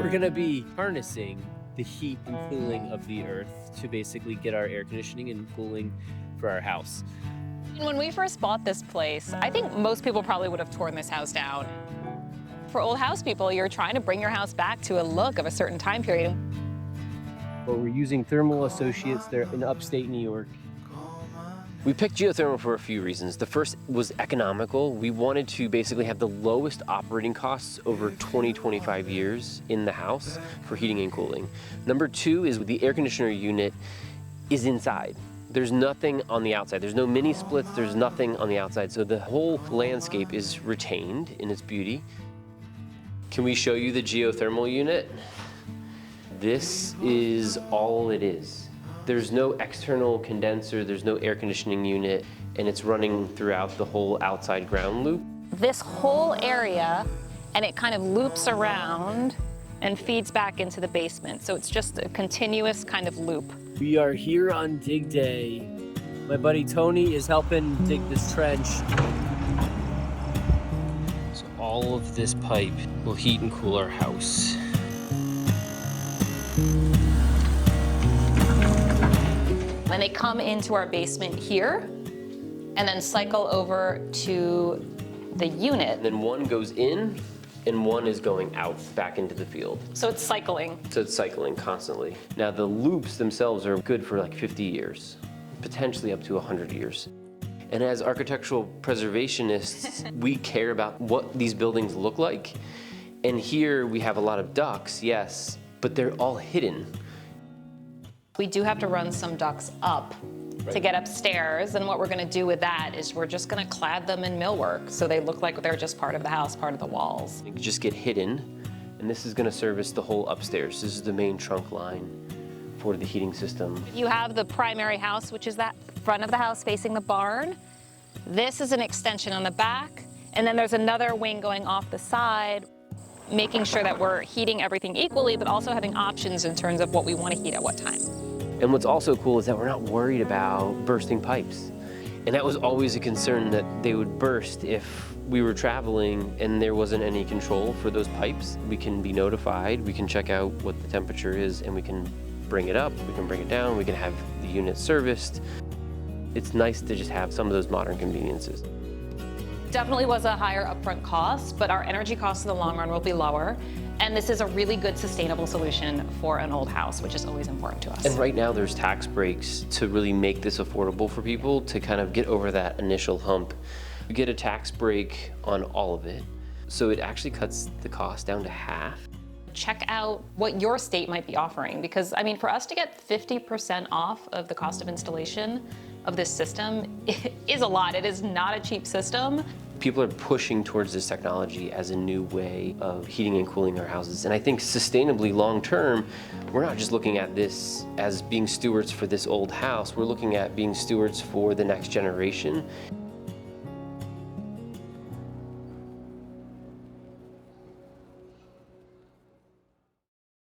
We're gonna be harnessing the heat and cooling of the earth to basically get our air conditioning and cooling for our house. When we first bought this place, I think most people probably would have torn this house down. For old house people, you're trying to bring your house back to a look of a certain time period. But we're using Thermal Associates there in upstate New York. We picked geothermal for a few reasons. The first was economical. We wanted to basically have the lowest operating costs over 25 years in the house for heating and cooling. Number two is the air conditioner unit is inside. There's nothing on the outside. There's no mini splits, there's nothing on the outside. So the whole landscape is retained in its beauty. Can we show you the geothermal unit? This is all it is. There's no external condenser, there's no air conditioning unit, and it's running throughout the whole outside ground loop. This whole area, and it kind of loops around and feeds back into the basement. So it's just a continuous kind of loop. We are here on dig day. My buddy Tony is helping dig this trench. So all of this pipe will heat and cool our house. And they come into our basement here and then cycle over to the unit. And then one goes in and one is going out back into the field. So it's cycling. So it's cycling constantly. Now the loops themselves are good for like 50 years, potentially up to 100 years. And as architectural preservationists, we care about what these buildings look like. And here we have a lot of ducts, yes, but they're all hidden. We do have to run some ducts up to get upstairs, and what we're gonna do with that is we're just gonna clad them in millwork so they look like they're just part of the house, part of the walls. They just get hidden, and this is gonna service the whole upstairs. This is the main trunk line for the heating system. You have the primary house, which is that front of the house facing the barn. This is an extension on the back, and then there's another wing going off the side, making sure that we're heating everything equally, but also having options in terms of what we want to heat at what time. And what's also cool is that we're not worried about bursting pipes. And that was always a concern, that they would burst if we were traveling and there wasn't any control for those pipes. We can be notified, we can check out what the temperature is, and we can bring it up, we can bring it down, we can have the unit serviced. It's nice to just have some of those modern conveniences. Definitely was a higher upfront cost, but our energy costs in the long run will be lower. And this is a really good sustainable solution for an old house, which is always important to us. And right now there's tax breaks to really make this affordable for people to kind of get over that initial hump. You get a tax break on all of it, so it actually cuts the cost down to half. Check out what your state might be offering, because I mean, for us to get 50% off of the cost of installation of this system is a lot. It is not a cheap system. People are pushing towards this technology as a new way of heating and cooling our houses. And I think sustainably long term, we're not just looking at this as being stewards for this old house, we're looking at being stewards for the next generation.